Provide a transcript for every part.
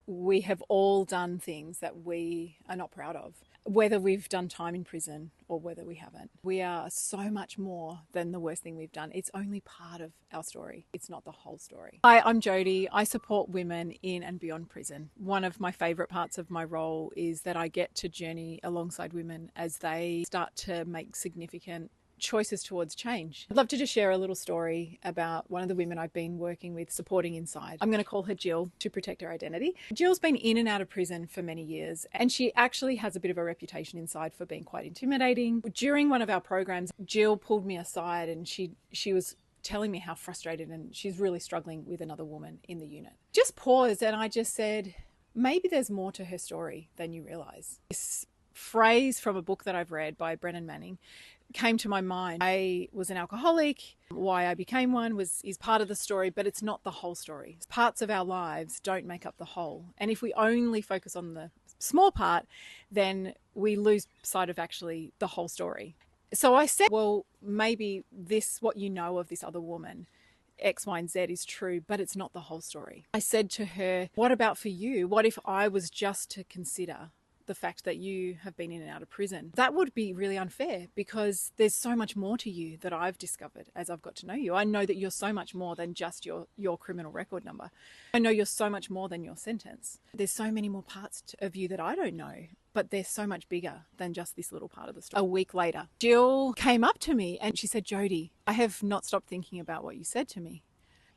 we have all done things that we are not proud of, whether we've done time in prison or whether we haven't. We are so much more than the worst thing we've done. It's only part of our story. It's not the whole story. Hi, I'm Jodie. I support women in and beyond prison. One of my favourite parts of my role is that I get to journey alongside women as they start to make significant choices towards change. I'd love to just share a little story about one of the women I've been working with, supporting inside. I'm going to call her Jill to protect her identity. Jill's been in and out of prison for many years, and she actually has a bit of a reputation inside for being quite intimidating. During one of our programs, Jill pulled me aside and she was telling me how frustrated and she's really struggling with another woman in the unit. Just paused and I just said, maybe there's more to her story than you realize. This phrase from a book that I've read by Brennan Manning came to my mind. I was an alcoholic. Why I became one is part of the story, but it's not the whole story. Parts of our lives don't make up the whole. And if we only focus on the small part, then we lose sight of actually the whole story. So I said, well, maybe what you know of this other woman, X, Y, and Z is true, but it's not the whole story. I said to her, what about for you? What if I was just to consider the fact that you have been in and out of prison? That would be really unfair because there's so much more to you that I've discovered as I've got to know you. I know that you're so much more than just your criminal record number. I know you're so much more than your sentence. There's so many more parts of you that I don't know, but they're so much bigger than just this little part of the story. A week later, Jill came up to me and she said, Jodie, I have not stopped thinking about what you said to me.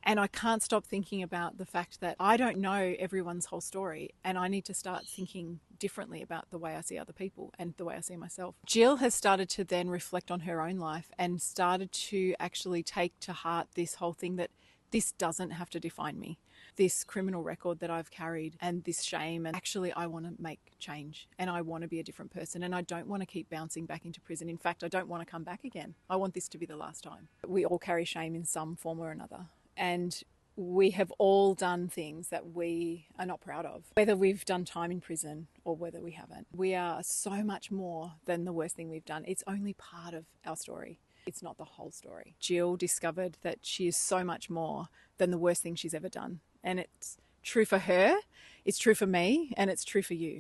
And I can't stop thinking about the fact that I don't know everyone's whole story and I need to start thinking differently about the way I see other people and the way I see myself. Jill has started to then reflect on her own life and started to actually take to heart this whole thing that this doesn't have to define me. This criminal record that I've carried and this shame, and actually I want to make change and I want to be a different person and I don't want to keep bouncing back into prison. In fact, I don't want to come back again. I want this to be the last time. We all carry shame in some form or another. And we have all done things that we are not proud of, whether we've done time in prison or whether we haven't. We are so much more than the worst thing we've done. It's only part of our story. It's not the whole story. Jill discovered that she is so much more than the worst thing she's ever done. And it's true for her, it's true for me, and it's true for you.